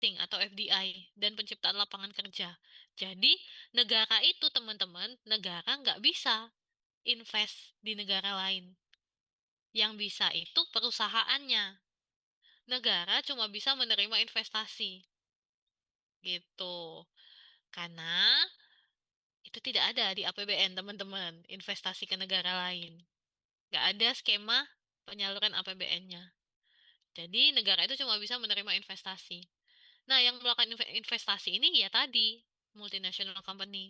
asing atau FDI dan penciptaan lapangan kerja. Jadi negara itu teman-teman, negara nggak bisa invest di negara lain. Yang bisa itu perusahaannya. Negara cuma bisa menerima investasi. Gitu. Karena itu tidak ada di APBN, teman-teman, investasi ke negara lain. Nggak ada skema penyaluran APBN-nya. Jadi negara itu cuma bisa menerima investasi. Nah, yang melakukan investasi ini ya tadi, multinational company.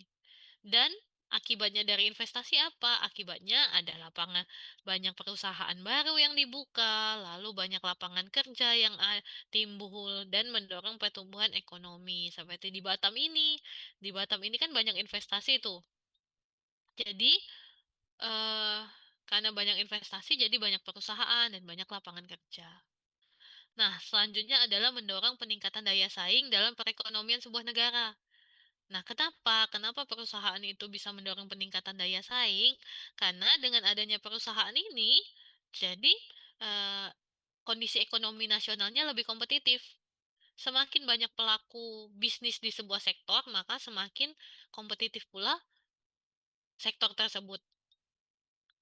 Dan akibatnya dari investasi apa? Akibatnya ada lapangan, banyak perusahaan baru yang dibuka, lalu banyak lapangan kerja yang timbul dan mendorong pertumbuhan ekonomi. Seperti di Batam ini. Di Batam ini kan banyak investasi tuh. Jadi, eh, karena banyak investasi, jadi banyak perusahaan dan banyak lapangan kerja. Nah, selanjutnya adalah mendorong peningkatan daya saing dalam perekonomian sebuah negara. Nah, kenapa? Kenapa perusahaan itu bisa mendorong peningkatan daya saing? Karena dengan adanya perusahaan ini, jadi eh, kondisi ekonomi nasionalnya lebih kompetitif. Semakin banyak pelaku bisnis di sebuah sektor, maka semakin kompetitif pula sektor tersebut.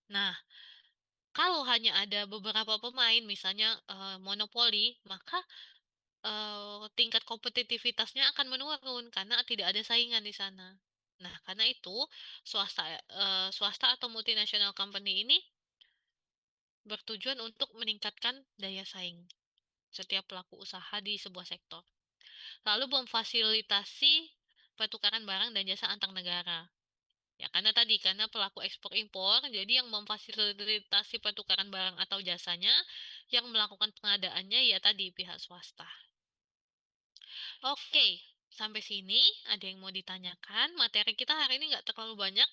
Nah, kalau hanya ada beberapa pemain, misalnya monopoli, maka tingkat kompetitivitasnya akan menurun karena tidak ada saingan di sana. Nah, karena itu swasta atau multinational company ini bertujuan untuk meningkatkan daya saing setiap pelaku usaha di sebuah sektor. Lalu memfasilitasi pertukaran barang dan jasa antar negara. Ya, karena pelaku ekspor impor, jadi yang memfasilitasi pertukaran barang atau jasanya, yang melakukan pengadaannya ya tadi pihak swasta. Oke, sampai sini ada yang mau ditanyakan? Materi kita hari ini nggak terlalu banyak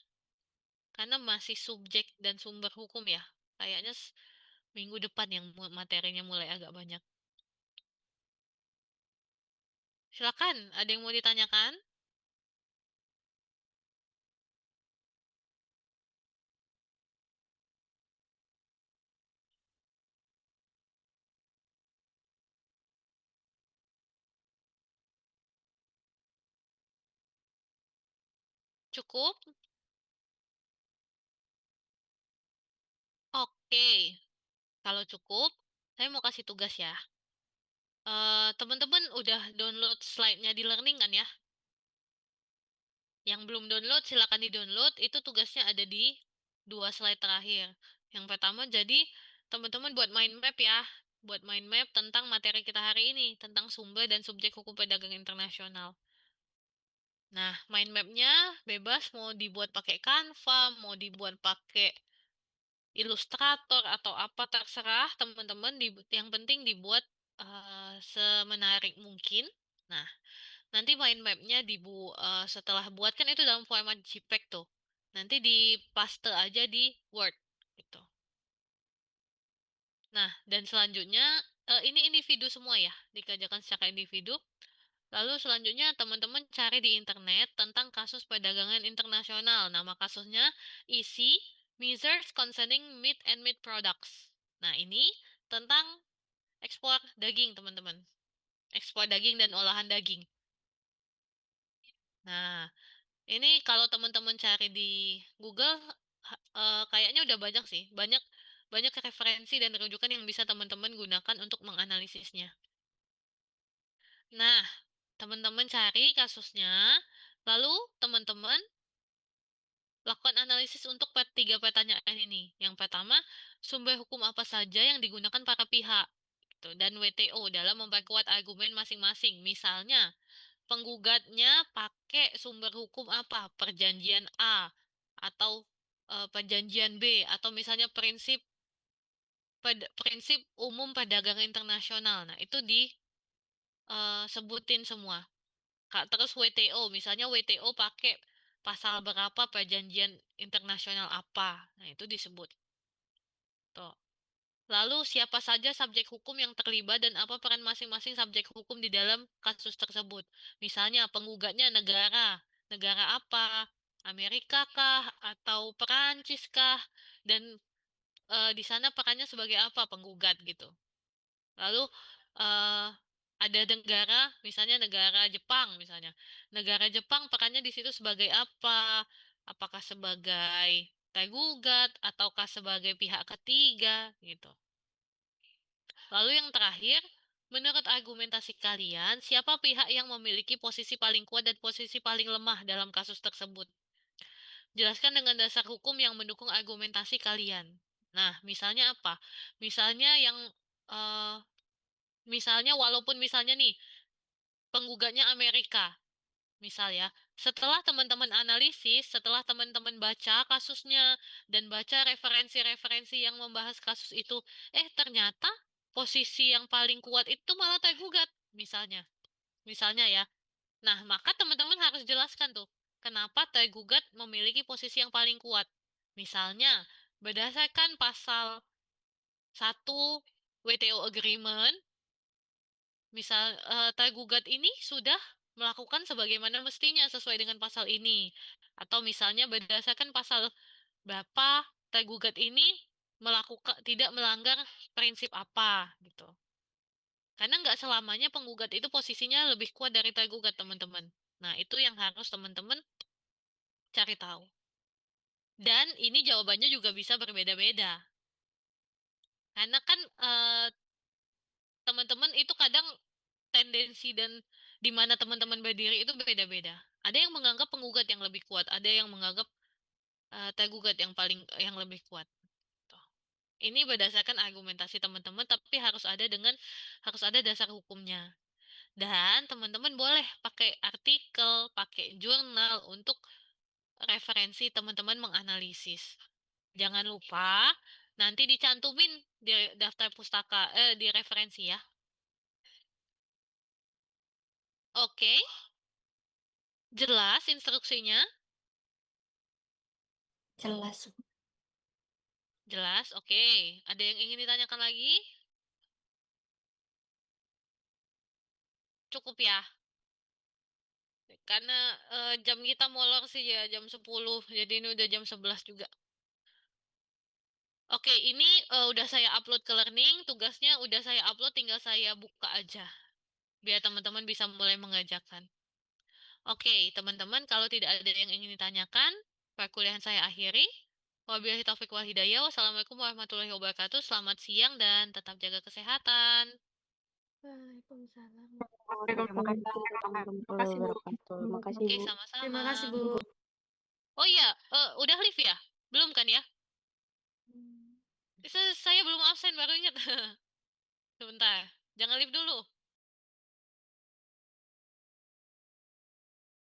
karena masih subjek dan sumber hukum ya. Kayaknya minggu depan yang materinya mulai agak banyak. Silakan, ada yang mau ditanyakan? Cukup? Oke, kalau cukup, saya mau kasih tugas ya. Teman-teman udah download slide-nya di Learning kan ya? Yang belum download, silakan di-download. Itu tugasnya ada di dua slide terakhir. Yang pertama, jadi teman-teman buat mind map ya. Buat mind map tentang materi kita hari ini, tentang sumber dan subjek hukum perdagangan internasional. Nah, mind mapnya bebas mau dibuat pakai Canva, mau dibuat pakai Illustrator atau apa terserah teman-teman. Yang penting dibuat semenarik mungkin. Nah, nanti mind mapnya setelah buat kan itu dalam format JPEG tuh. Nanti di paste aja di Word gitu. Nah, dan selanjutnya ini individu semua ya, dikerjakan secara individu. Lalu selanjutnya teman-teman cari di internet tentang kasus perdagangan internasional. Nama kasusnya EC, Measures Concerning Meat and Meat Products. Nah, ini tentang ekspor daging, teman-teman. Ekspor daging dan olahan daging. Nah, ini kalau teman-teman cari di Google, kayaknya udah banyak sih. Banyak banyak referensi dan rujukan yang bisa teman-teman gunakan untuk menganalisisnya. Nah, teman-teman cari kasusnya, lalu teman-teman lakukan analisis untuk tiga pertanyaan ini. Yang pertama, sumber hukum apa saja yang digunakan para pihak gitu, dan WTO dalam memperkuat argumen masing-masing. Misalnya, penggugatnya pakai sumber hukum apa? Perjanjian A atau perjanjian B atau misalnya prinsip umum perdagangan internasional. Nah, itu disebutin semua. Kak, terus WTO, misalnya WTO pakai pasal berapa perjanjian internasional apa. Nah, itu disebut. Tuh. Lalu siapa saja subjek hukum yang terlibat dan apa peran masing-masing subjek hukum di dalam kasus tersebut. Misalnya penggugatnya negara, negara apa? Amerika kah atau Perancis kah? Dan di sana perannya sebagai apa penggugat gitu. Lalu eh, Ada negara, misalnya negara Jepang misalnya. Negara Jepang perannya di situ sebagai apa? Apakah sebagai tergugat ataukah sebagai pihak ketiga gitu. Lalu yang terakhir, menurut argumentasi kalian, siapa pihak yang memiliki posisi paling kuat dan posisi paling lemah dalam kasus tersebut? Jelaskan dengan dasar hukum yang mendukung argumentasi kalian. Nah, misalnya apa? Misalnya yang eh, misalnya walaupun misalnya nih penggugatnya Amerika, misal ya, setelah teman-teman analisis, setelah teman-teman baca kasusnya dan baca referensi-referensi yang membahas kasus itu, ternyata posisi yang paling kuat itu malah tergugat, misalnya. Misalnya ya. Nah, maka teman-teman harus jelaskan tuh, kenapa tergugat memiliki posisi yang paling kuat. Misalnya, berdasarkan pasal 1 WTO Agreement, misal tergugat ini sudah melakukan sebagaimana mestinya sesuai dengan pasal ini. Atau misalnya berdasarkan pasal berapa tergugat ini melakukan tidak melanggar prinsip apa gitu. Karena nggak selamanya penggugat itu posisinya lebih kuat dari tergugat, teman-teman. Nah, itu yang harus teman-teman cari tahu. Dan ini jawabannya juga bisa berbeda-beda. Karena kan teman-teman itu kadang tendensi dan di mana teman-teman berdiri itu beda-beda. Ada yang menganggap penggugat yang lebih kuat, ada yang menganggap tergugat yang lebih kuat. Tuh. Ini berdasarkan argumentasi teman-teman, tapi harus ada dasar hukumnya. Dan teman-teman boleh pakai artikel, pakai jurnal untuk referensi teman-teman menganalisis. Jangan lupa nanti dicantumin di daftar pustaka di referensi ya. Oke, jelas instruksinya? Jelas. Jelas, oke. Ada yang ingin ditanyakan lagi? Cukup ya. Karena jam kita molor sih ya jam 10. Jadi ini udah jam 11 juga. Oke, ini udah saya upload ke Learning, tugasnya udah saya upload, tinggal saya buka aja. Biar teman-teman bisa mulai mengerjakan. Oke, teman-teman, kalau tidak ada yang ingin ditanyakan, perkuliahan saya akhiri. Wabillahi taufiq wal hidayah. Wassalamualaikum warahmatullahi wabarakatuh. Selamat siang dan tetap jaga kesehatan. Waalaikumsalam Terima kasih warahmatullahi wabarakatuh. Terima kasih, Oke, Bu. sama-sama. Terima kasih, Bu. Oh iya, udah live ya? Belum kan ya? Hmm. Saya belum absen, baru ingat. Sebentar, jangan live dulu.